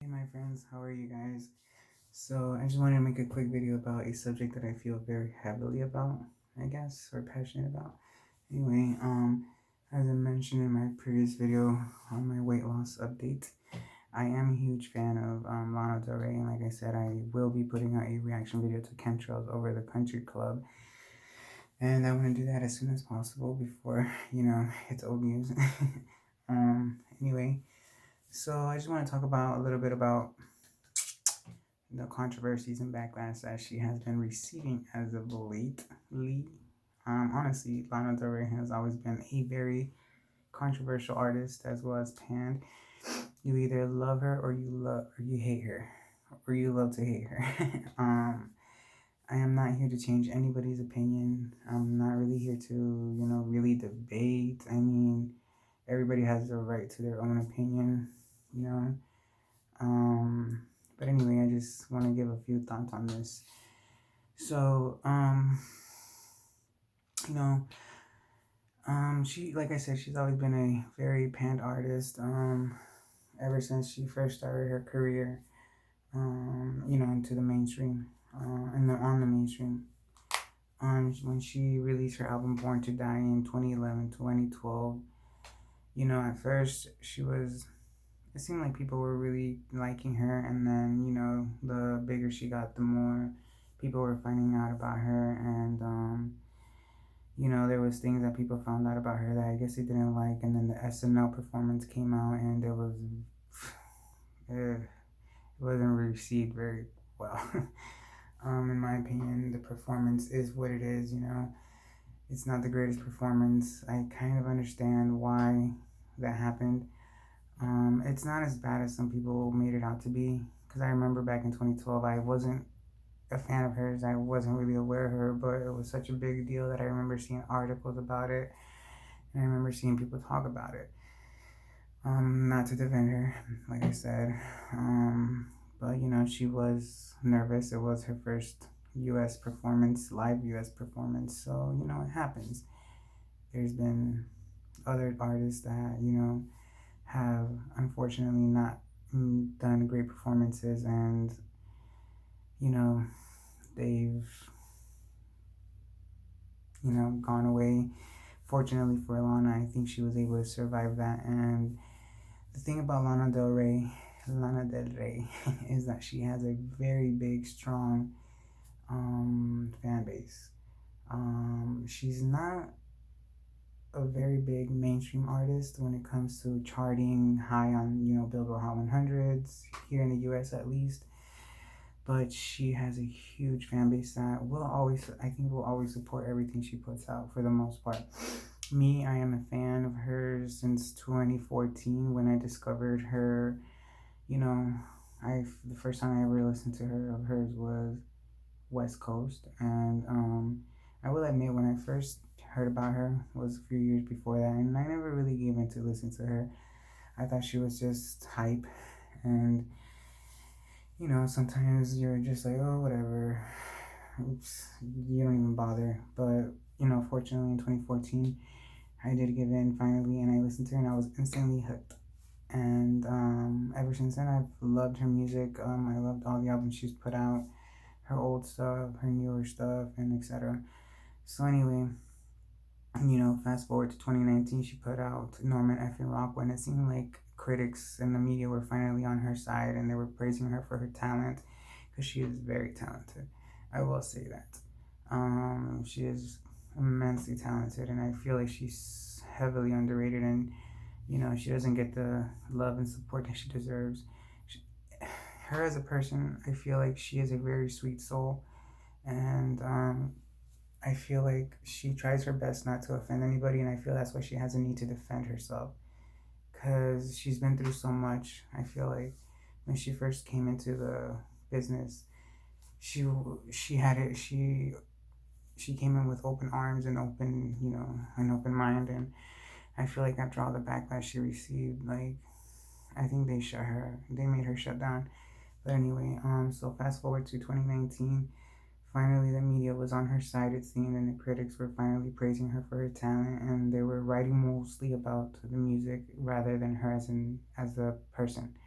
Hey my friends, how are you guys? So I just wanted to make a quick video about a subject that I feel very heavily about, I guess, or passionate about. Anyway, as I mentioned in my previous video on my weight loss update, I am a huge fan of Lana Del Rey, and like I said, I will be putting out a reaction video to Chemtrails over the Country Club, and I want to do that as soon as possible before, it's old news. Anyway, so I just want to talk about a little bit about the controversies and backlash that she has been receiving as of lately. Honestly, Lana Del Rey has always been a very controversial artist as well as panned. You either love her or you hate her, or you love to hate her. I am not here to change anybody's opinion. I'm not really here to really debate. I mean, everybody has the right to their own opinion. You know, um, but anyway, I just want to give a few thoughts on this. So, you know, she, like I said, she's always been a very panned artist. Ever since she first started her career, into the mainstream, on the mainstream. When she released her album Born to Die in 2011, 2012, at first it seemed like people were really liking her, and then the bigger she got, the more people were finding out about her, and there was things that people found out about her that I guess they didn't like, and then the SNL performance came out, and it wasn't received very well. In my opinion, the performance is what it is. It's not the greatest performance. I kind of understand why that happened. It's not as bad as some people made it out to be. Because I remember back in 2012, I wasn't a fan of hers. I wasn't really aware of her, but it was such a big deal that I remember seeing articles about it, and I remember seeing people talk about it. Not to defend her, like I said, but she was nervous. It was her first U.S. performance, live U.S. performance, so it happens. There's been other artists that have unfortunately not done great performances, and you know they've gone away. Fortunately for Lana, I think she was able to survive that. And the thing about Lana Del Rey, is that she has a very big, strong fan base. She's not a very big mainstream artist when it comes to charting high on Billboard Hot 100s here in the U.S. at least. But she has a huge fan base that will always support everything she puts out for the most part. Me, I am a fan of hers since 2014 when I discovered her. The first time I ever listened to her of hers was West Coast, and I will admit when I first heard about her was a few years before that, and I never really gave in to listen to her. I thought she was just hype, and sometimes you're just like, oh, whatever. Oops, you don't even bother. But, fortunately in 2014, I did give in finally, and I listened to her, and I was instantly hooked. And ever since then, I've loved her music. I loved all the albums she's put out, her old stuff, her newer stuff, and etc. So anyway, fast forward to 2019, she put out Norman Effin Rock when it seemed like critics and the media were finally on her side and they were praising her for her talent, because she is very talented. I will say that. She is immensely talented, and I feel like she's heavily underrated, and she doesn't get the love and support that she deserves. Her as a person, I feel like she is a very sweet soul, and I feel like she tries her best not to offend anybody, and I feel that's why she has a need to defend herself, because she's been through so much. I feel like when she first came into the business, she had it. She came in with open arms and an open mind, and I feel like after all the backlash she received, like I think they made her shut down. But anyway, so fast forward to 2019. Finally, the media was on her side, it seemed, and the critics were finally praising her for her talent, and they were writing mostly about the music rather than her as a person.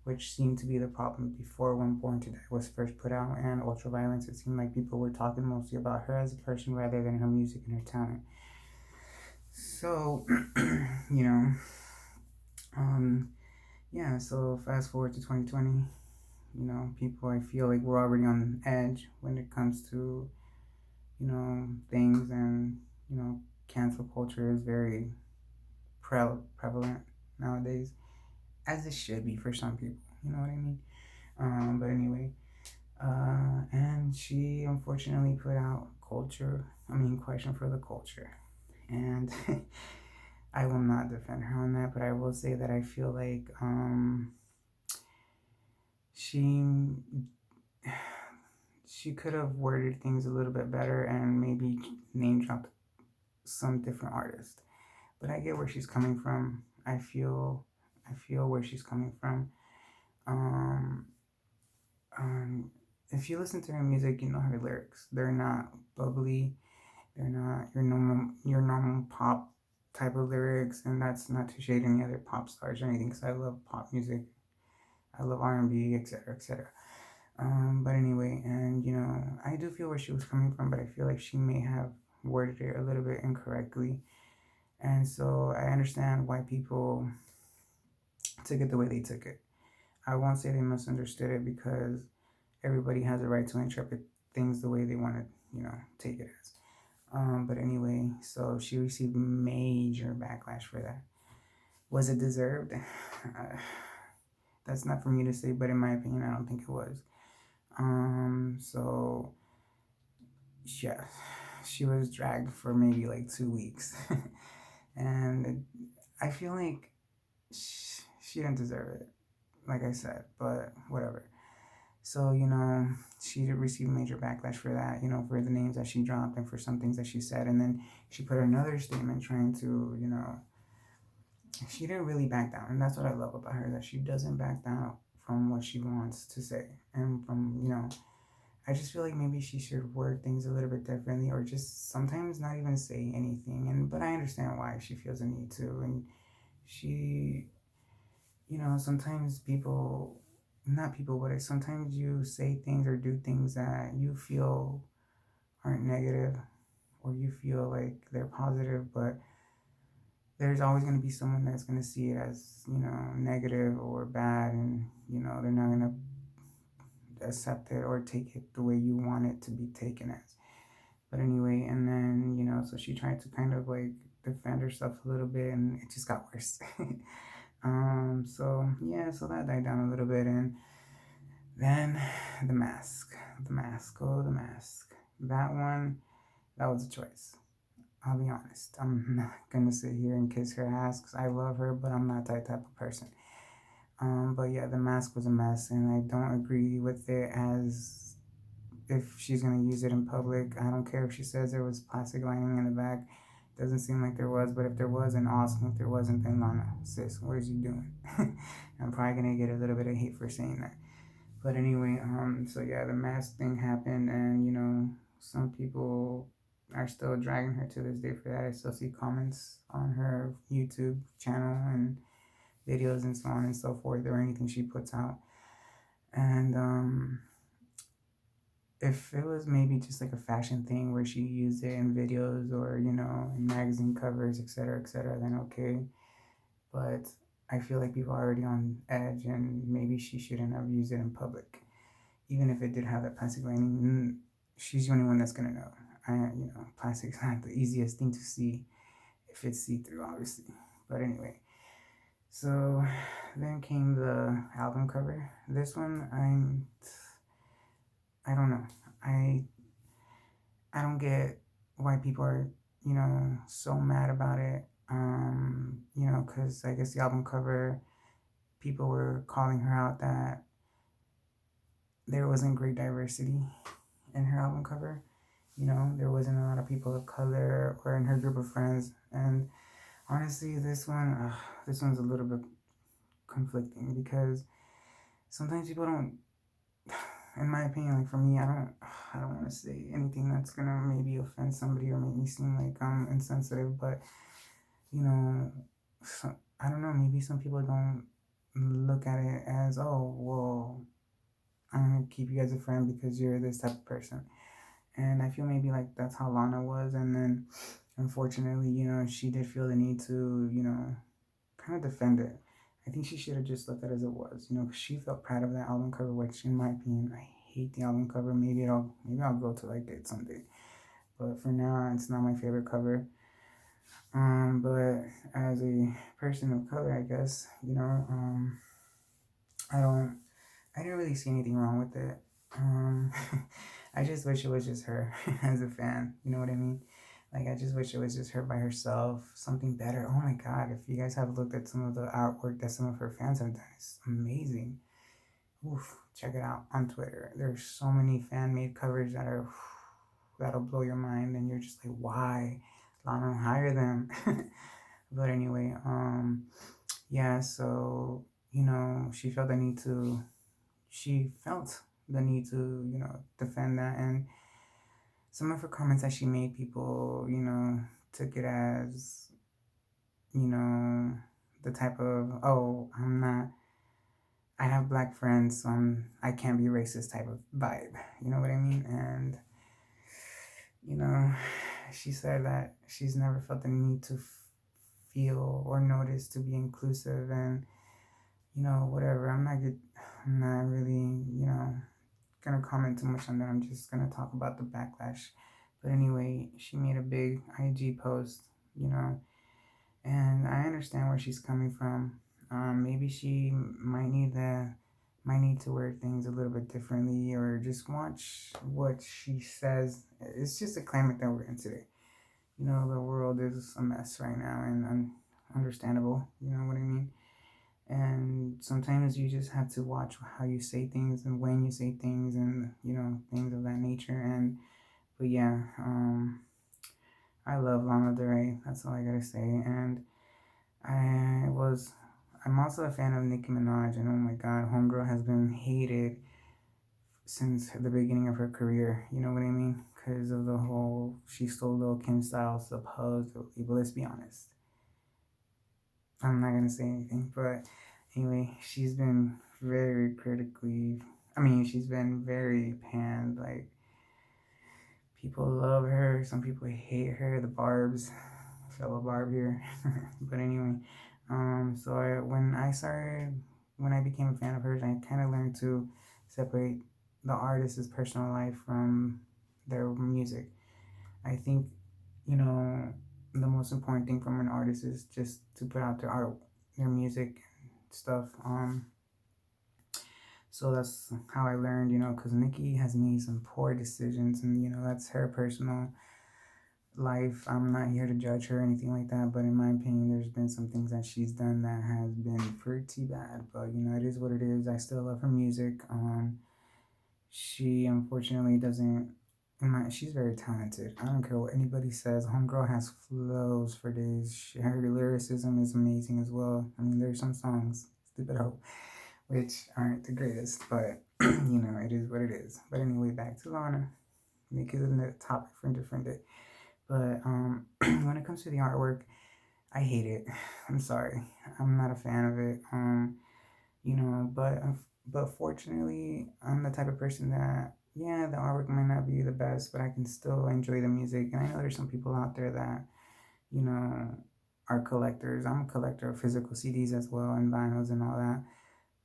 which seemed to be the problem before when Born to Die was first put out, and Ultraviolence. It seemed like people were talking mostly about her as a person rather than her music and her talent. So, you know, yeah, so fast forward to 2020, people, I feel like we're already on edge when it comes to, things, and, cancel culture is very prevalent nowadays, as it should be for some people, you know what I mean? But anyway, and she unfortunately put out Question for the Culture. And I will not defend her on that, but I will say that I feel like she could have worded things a little bit better and maybe name dropped some different artists. But I get where she's coming from. I feel where she's coming from. Um, if you listen to her music, you know her lyrics. They're not bubbly. They're not your normal pop type of lyrics, and that's not to shade any other pop stars or anything, because I love pop music. I love R&B, etc., etc. But anyway, and I do feel where she was coming from, but I feel like she may have worded it a little bit incorrectly, and so I understand why people took it the way they took it. I won't say they misunderstood it, because everybody has a right to interpret things the way they want to, take it as. But anyway, so she received major backlash for that. Was it deserved? That's not for me to say, but in my opinion, I don't think it was. So yeah, she was dragged for maybe like 2 weeks, and I feel like she didn't deserve it, like I said, but whatever. So, she did receive major backlash for that, for the names that she dropped and for some things that she said. And then she put another statement trying to, she didn't really back down. And that's what I love about her, that she doesn't back down from what she wants to say. And from, I just feel like maybe she should word things a little bit differently, or just sometimes not even say anything. But I understand why she feels a need to. And she, sometimes sometimes you say things or do things that you feel aren't negative, or you feel like they're positive, but there's always going to be someone that's going to see it as, negative or bad, and, they're not going to accept it or take it the way you want it to be taken as. But anyway, and then, so she tried to kind of like defend herself a little bit, and it just got worse. So yeah, so that died down a little bit, and then the mask. That one, that was a choice. I'll be honest. I'm not gonna sit here and kiss her ass, because I love her, but I'm not that type of person. But yeah, the mask was a mess, and I don't agree with it as if she's gonna use it in public. I don't care if she says there was plastic lining in the back. Doesn't seem like there was, but if there was, then awesome. If there wasn't, then Lana, sis, what is you doing? I'm probably gonna get a little bit of hate for saying that. But anyway, so yeah, the mask thing happened, and some people are still dragging her to this day for that. I still see comments on her YouTube channel and videos and so on and so forth, or anything she puts out. And if it was maybe just like a fashion thing where she used it in videos or, in magazine covers, etc., then okay. But I feel like people are already on edge, and maybe she shouldn't have used it in public. Even if it did have that plastic lining, she's the only one that's going to know. Plastic's not the easiest thing to see if it's see-through, obviously. But anyway, so then came the album cover. This one, I don't know. I don't get why people are, so mad about it. Because I guess the album cover, people were calling her out that there wasn't great diversity in her album cover. There wasn't a lot of people of color or in her group of friends. And honestly, this one's a little bit conflicting, because sometimes people don't, in my opinion, like for me, I don't want to say anything that's gonna maybe offend somebody or make me seem like I'm insensitive, but I don't know, maybe some people don't look at it as, oh, well, I'm gonna keep you as a friend because you're this type of person. And I feel maybe like that's how Lana was. And then unfortunately, she did feel the need to, kind of defend it. I think she should have just left it as it was, 'cause she felt proud of that album cover, which in my opinion, I hate the album cover. Maybe I'll go to like it someday. But for now, it's not my favorite cover. But as a person of color, I guess, I don't, I didn't really see anything wrong with it. Um, I just wish it was just her as a fan. You know what I mean? Like, I just wish it was just her by herself. Something better. Oh my God. If you guys have looked at some of the artwork that some of her fans have done, it's amazing. Oof. Check it out on Twitter. There's so many fan made covers that'll blow your mind, and you're just like, why? Lana, hire them. But anyway, yeah, so, she felt the need to, defend that. And some of her comments that she made, people, took it as, you know, the type of, oh, I have black friends, so I can't be racist type of vibe. You know what I mean? And, you know, she said that she's never felt the need to feel or notice to be inclusive. And, whatever. I'm not really, gonna comment too much on that. I'm just gonna talk about the backlash. But anyway, she made a big IG post, and I understand where she's coming from. Maybe she might need to wear things a little bit differently, or just watch what she says. It's just a climate that we're in today. The world is a mess right now, and understandable. You know what I mean? And sometimes you just have to watch how you say things and when you say things, and things of that nature. And but yeah, I love Lana Del Rey. That's all I gotta say. And I was I'm also a fan of Nicki Minaj, and oh my God, homegirl has been hated since the beginning of her career. You know what I mean? Because of the whole she stole Lil Kim style supposedly. But let's be honest, I'm not gonna say anything. But anyway, she's been very critically. I mean, she's been very panned. Like, people love her, some people hate her. The Barbs, fellow Barb here. But anyway, when I became a fan of hers, I kind of learned to separate the artist's personal life from their music. I think, you know, the most important thing from an artist is just to put out their art, their music stuff. So that's how I learned, because Nikki has made some poor decisions, and that's her personal life. I'm not here to judge her or anything like that, but in my opinion, there's been some things that she's done that has been pretty bad. But it is what it is. I still love her music. She unfortunately doesn't. She's very talented. I don't care what anybody says. Homegirl has flows for days. Her lyricism is amazing as well. I mean, there's some songs, Stupid Hope, which aren't the greatest, but it is what it is. But anyway, back to Lana. Make it a topic for a different day. But when it comes to the artwork, I hate it. I'm sorry. I'm not a fan of it. But fortunately, I'm the type of person that, yeah, the artwork might not be the best, but I can still enjoy the music. And I know there's some people out there that, you know, are collectors. I'm a collector of physical CDs as well, and vinyls and all that.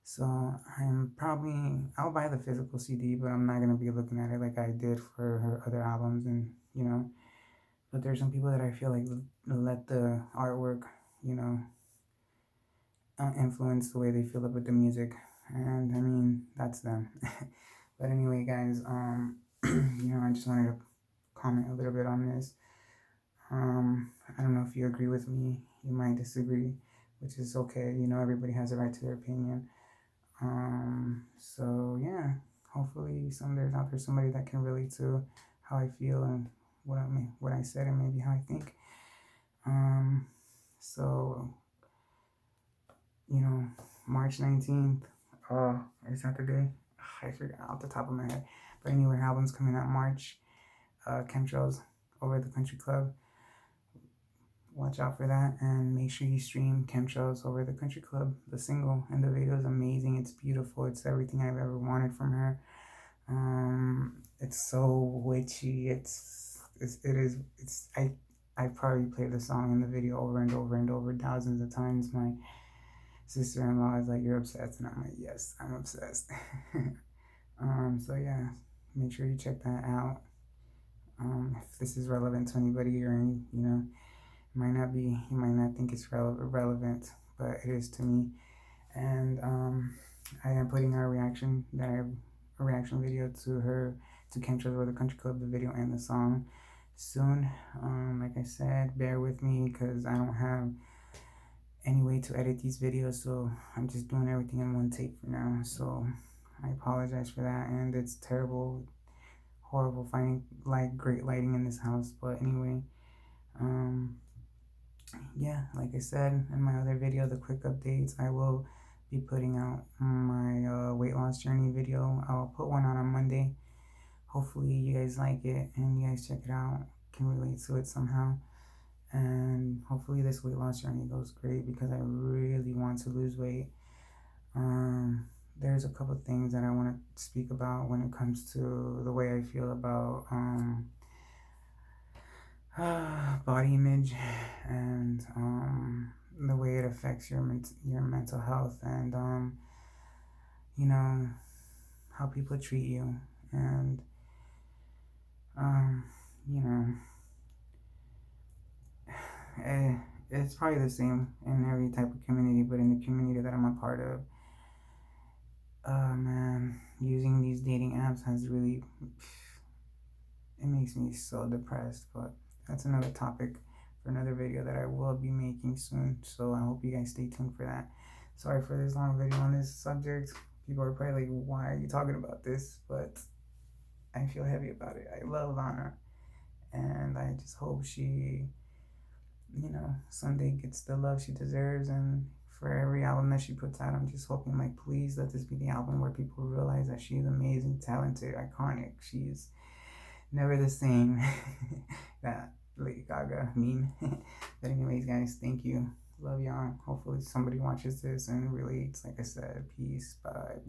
So I'll buy the physical CD, but I'm not gonna be looking at it like I did for her other albums, and But there's some people that I feel like let the artwork, you know, influence the way they feel about the music, and I mean that's them. But anyway, guys, I just wanted to comment a little bit on this. I don't know if you agree with me. You might disagree, which is okay. Everybody has a right to their opinion. So yeah, hopefully there's out there somebody that can relate to how I feel and what I said, and maybe how I think. So March 19th. Oh, is that the day? I forgot off the top of my head. But anyway, her album's coming out March. Chemtrails over at the Country Club. watch out for that, and make sure you stream Chemtrails Over the Country Club, the single. And the video is amazing. It's beautiful. It's everything I've ever wanted from her. It's so witchy. I probably played the song and the video over and over and over thousands of times. My sister-in-law is like, "You're obsessed," and I'm like, "Yes, I'm obsessed." So yeah, make sure you check that out. If this is relevant to anybody, or any, might not be, you might not think it's relevant, but it is to me. And I am putting a reaction video to Chemtrails or the Country Club, the video and the song, soon. Like I said, bear with me because I don't have any way to edit these videos, so I'm just doing everything in one take for now. So I apologize for that, and it's terrible, horrible finding great lighting in this house. But anyway, yeah, like I said in my other video, the quick updates, I will be putting out my weight loss journey video. I'll put one out on Monday. Hopefully you guys like it and you guys check it out, can relate to it somehow. And hopefully this weight loss journey goes great because I really want to lose weight. There's a couple of things that I want to speak about when it comes to the way I feel about body image, and the way it affects your mental health, and you know how people treat you, and you know it's probably the same in every type of community, but in the community that I'm a part of, man, using these dating apps has really, it makes me so depressed. But that's another topic for another video that I will be making soon, so I hope you guys stay tuned for that. Sorry for this long video on this subject. People are probably like, why are you talking about this? But I feel heavy about it. I love Lana, and I just hope she, someday gets the love she deserves. And for every album that she puts out, I'm just hoping, like, please let this be the album where people realize that she's amazing, talented, iconic. She's never the same. That Lady Gaga meme. But anyways, guys, thank you. Love y'all. Hopefully somebody watches this and relates. Like I said, peace. Bye.